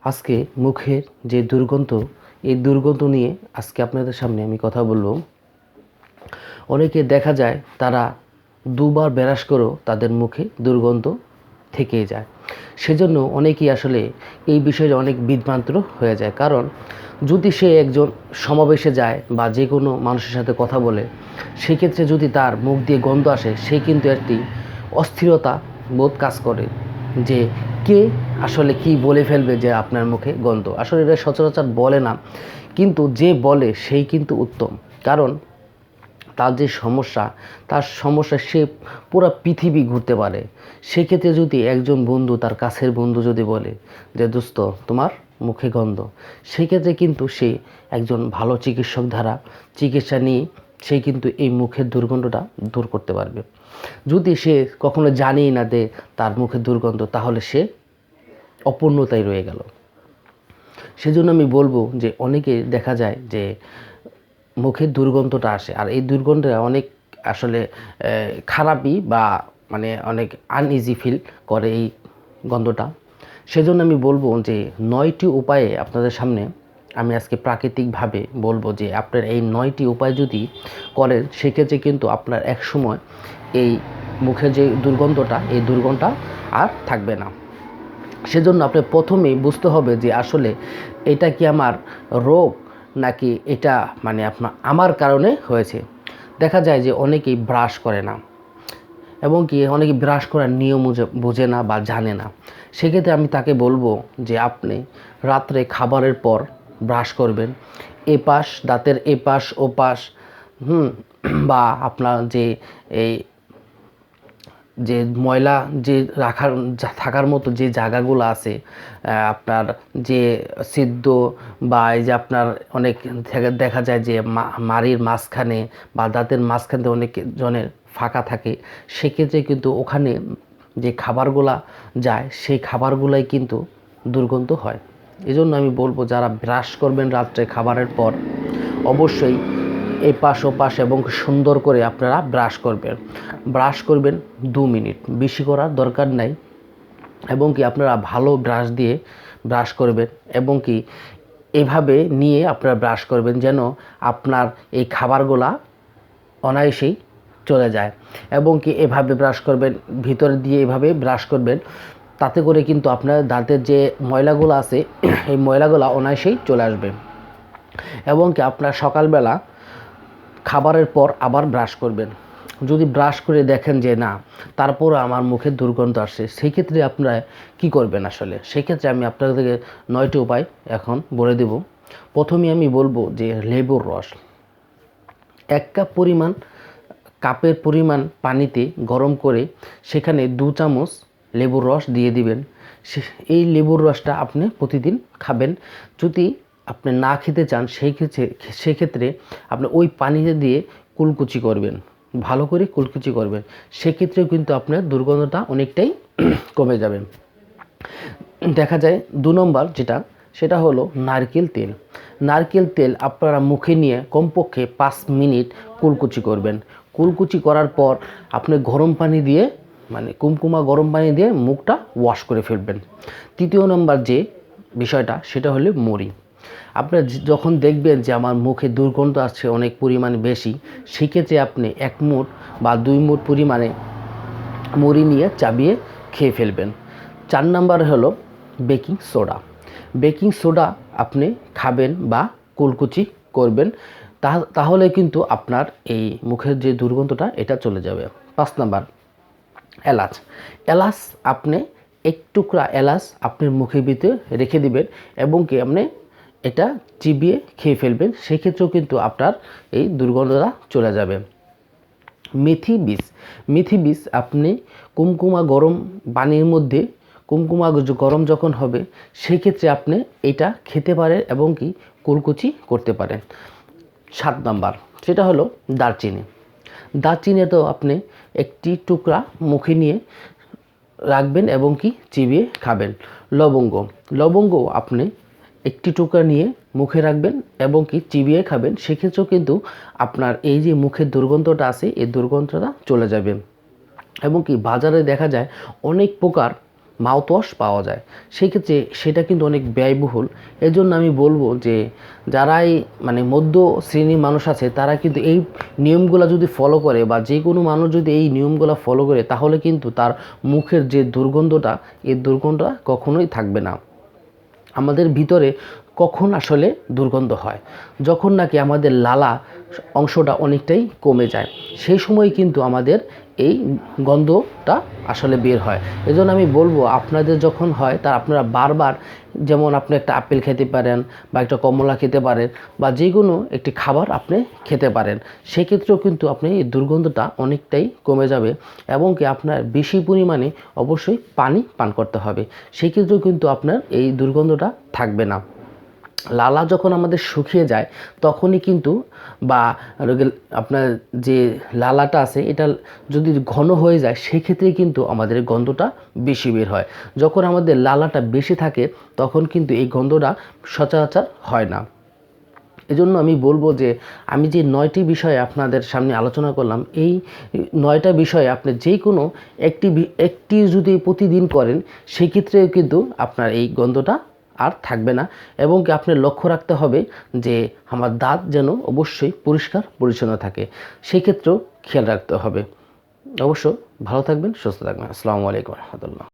আজকে মুখের যে দুর্গন্ধ, এই দুর্গন্ধ নিয়ে আজকে আপনাদের সামনে আমি কথা বলবো। অনেকে দেখা যায় তারা দুবার ব্রাশ করেও তাদের মুখে দুর্গন্ধ থেকেই যায়। সেজন্য অনেকেই আসলে এই বিষয়ে অনেক বিভ্রান্ত হয়ে যায়। কারণ যদি সে একজন সমাবেশে যায় বা যে কোনো মানুষের সাথে কথা বলে, সেক্ষেত্রে যদি তার মুখ দিয়ে গন্ধ আসে, সে কিন্তু একটি অস্থিরতা বোধ কাজ করে যে কে আসলে কি বলে ফেলবে যে আপনার মুখে গন্ধ। আসলে এটা সচরাচর বলে না, কিন্তু যে বলে সেই কিন্তু উত্তম। কারণ তার যে সমস্যা, তার সমস্যা সে পুরো পৃথিবী ঘুরতে পারে। সেক্ষেত্রে যদি একজন বন্ধু, তার কাছের বন্ধু যদি বলে যে দোস্ত তোমার মুখে গন্ধ, সেক্ষেত্রে কিন্তু সে একজন ভালো চিকিৎসক দ্বারা চিকিৎসা নিয়ে সে কিন্তু এই মুখের দুর্গন্ধটা দূর করতে পারবে। যদি সে কখনো জানেই না যে তার মুখে দুর্গন্ধ, তাহলে সে অপূর্ণতায় রয়ে গেল। সেজন্য আমি বলবো যে অনেকে দেখা যায় যে মুখের দুর্গন্ধটা আসে, আর এই দুর্গন্ধটা অনেক আসলে খারাপই বা মানে অনেক আনইজি ফিল করে এই গন্ধটা। সেজন্য আমি বলবো যে 9টি উপায়ে আপনাদের সামনে আমি আজকে প্রাকৃতিকভাবে বলবো যে আপনার এই 9টি উপায় যদি করেন, সেক্ষেত্রে কিন্তু আপনার এক সময় এই মুখের যে দুর্গন্ধটা, এই দুর্গন্ধটা আর থাকবে না। সেজন্য আপনার প্রথমেই বুঝতে হবে যে আসলে এটা কি আমার রোগ নাকি এটা মানে আমার কারণে হয়েছে। দেখা যায় যে অনেকেই ব্রাশ করে না, এবং কি অনেকে ব্রাশ করার নিয়ম বোঝে না বা জানে না। সেক্ষেত্রে আমি তাকে বলবো যে আপনি রাত্রে খাবারের পর ব্রাশ করবেন। এপাশ দাঁতের এপাশ ওপাশ বা আপনার যে এই যে ময়লা যে থাকার মতো যে জায়গাগুলো আছে, আপনার যে সিদ্ধ বা এই যে আপনার অনেক দেখা যায় যে মাড়ির মাঝখানে বা দাঁতের মাঝখানে অনেক জনের ফাঁকা থাকে, সেক্ষেত্রে কিন্তু ওখানে যে খাবারগুলা যায় সেই খাবারগুলাই কিন্তু দুর্গন্ধ হয়। এজন্য আমি বলবো যারা ব্রাশ করবেন রাত্রে খাবারের পর, অবশ্যই এপাশ ওপাশ এবং সুন্দর করে আপনারা ব্রাশ করবেন 2 মিনিট, বেশি করার দরকার নাই। এবং কি আপনারা ভালো ব্রাশ দিয়ে ব্রাশ করবেন, এবং কি এভাবে নিয়ে আপনারা ব্রাশ করবেন যেন আপনার এই খাবারগুলা অনায়াসেই চলে যায়। এবং কি এভাবে ব্রাশ করবেন, ভিতরে দিয়ে এভাবে ব্রাশ করবেন, তাতে করে কিন্তু আপনার দাঁতের যে ময়লাগুলো আছে এই ময়লাগুলো অনায়াসেই চলে আসবে। এবং কি আপনার সকালবেলা খাবারের পর আবার ব্রাশ করবেন। যদি ব্রাশ করে দেখেন যে না, তারপর আমার মুখে দুর্গন্ধ আসছে, সেই ক্ষেত্রে আপনারা কি করবেন আসলে? সেক্ষেত্রে আমি আপনাদেরকে 9টি উপায় এখন বলে দেব। প্রথমে আমি বলবো যে লেবুর রস 1 কাপের পরিমাণ পানিতে গরম করে সেখানে 2 চামচ লেবুর রস দিয়ে দিবেন। এই লেবুর রসটা আপনি প্রতিদিন খাবেন। যদি আপনি না খেতে চান, সেক্ষেত্রে আপনি ওই পানিতে দিয়ে কুলকুচি করবেন, ভালো করে কুলকুচি করবেন। সেক্ষেত্রেও কিন্তু আপনার দুর্গন্ধটা অনেকটাই কমে যাবে। দেখা যায় 2 নম্বর সেটা হলো নারকেল তেল। নারকেল তেল আপনারা মুখে নিয়ে কমপক্ষে 5 মিনিট কুলকুচি করবেন। কুলকুচি করার পর আপনি গরম পানি দিয়ে কুমকুমা গরম পানি দিয়ে মুখটা ওয়াশ করে ফেলবেন। 3য় নম্বর যে বিষয়টা সেটা হলো মুড়ি। আপনার যখন দেখবেন যে আমার মুখে দুর্গন্ধ আসছে অনেক পরিমাণে বেশি, সেক্ষেত্রে আপনি 1 মুঠ বা 2 মুঠ পরিমাণে মুড়ি নিয়ে চাবিয়ে খেয়ে ফেলবেন। 4 নম্বর হলো বেকিং সোডা। বেকিং সোডা আপনি খাবেন বা কুলকুচি করবেন, তাহলে কিন্তু আপনার এই মুখের যে দুর্গন্ধটা এটা চলে যাবে। 5 নম্বর এলাচ। এলাচ আপনি 1 টুকরা এলাচ আপনার মুখের ভিতরে রেখে দিবেন, এবং কি আপনি এটা চিবিয়ে খেয়ে ফেলবেন। সেক্ষেত্রেও কিন্তু আপনার এই দুর্গন্ধটা চলে যাবে। মেথি বীজ আপনি কুমকুমা গরম পানির মধ্যে কুমকুমা গরম যখন হবে, সেক্ষেত্রে আপনি এটা খেতে পারেন এবং কি কুলকুচি করতে পারেন। 7 নাম্বার সেটা হলো দারচিনি। দারচিনিটাও আপনি একটি টুকরা মুখে নিয়ে রাখবেন এবং কি চিবিয়ে খাবেন। লবঙ্গ আপনি একটি টুকরা নিয়ে মুখে রাখবেন এবং কি চিবিয়ে খাবেন। সেক্ষেত্রেও কিন্তু আপনার এই যে মুখের দুর্গন্ধটা আছে, এই দুর্গন্ধটা চলে যাবে। এবং কি বাজারে দেখা যায় অনেক প্রকার মাউথওয়াশ পাওয়া যায়। সেই ক্ষেত্রে সেটা কিন্তু অনেক ব্যয়বহুল। এজন্য আমি বলবো যে যারাই মানে মধ্য শ্রেণীর মানুষ আছে তারা কিন্তু এই নিয়মগুলো যদি ফলো করে বা যে কোনো মানুষ যদি এই নিয়মগুলো ফলো করে তাহলে কিন্তু তার মুখের যে দুর্গন্ধটা এই দুর্গন্ধটা কখনোই থাকবে না। আমাদের ভিতরে কখন আসলে দুর্গন্ধ হয়, যখন নাকি আমাদের লালা অংশটা অনেকটাই কমে যায়, সেই সময় কিন্তু আমাদের এই গন্ধটা আসলে বের হয়। এজন্য আমি বলবো আপনাদের যখন হয় তা আপনারা বারবার, যেমন আপনি একটা আপেল খেতে পারেন বা একটা কমলা খেতে পারেন বা যে কোনো একটি খাবার আপনি খেতে পারেন, সেক্ষেত্রেও কিন্তু আপনি এই দুর্গন্ধটা অনেকটাই কমে যাবে। এবং কি আপনার বেশি পরিমাণে অবশ্যই পানি পান করতে হবে, সেক্ষেত্রেও কিন্তু আপনার এই দুর্গন্ধটা থাকবে না। লালা যখন আমাদের শুকিয়ে যায় তখনই কিন্তু বা আপনার যে লালাটা আছে এটা যদি ঘন হয়ে যায় সেক্ষেত্রে কিন্তু আমাদের গন্ধটা বেশি বের হয়। যখন আমাদের লালাটা বেশি থাকে তখন কিন্তু এই গন্ধটা সচরাচর হয় না। এজন্য আমি বলবো যে আমি যে 9টি বিষয়ে আপনাদের সামনে আলোচনা করলাম, এই 9টা বিষয়ে আপনি যে কোনো একটি যদি প্রতিদিন করেন সেক্ষেত্রেও কিন্তু আপনার এই গন্ধটা আর থাকবে না। এবং কি আপনার লক্ষ্য রাখতে হবে যে আমার দাঁত যেন অবশ্যই পরিষ্কার পরিচ্ছন্ন থাকে, সেক্ষেত্রেও খেয়াল রাখতে হবে। অবশ্য ভালো থাকবেন, সুস্থ থাকবেন। আসসালামু আলাইকুম রহমতুল্লাহ।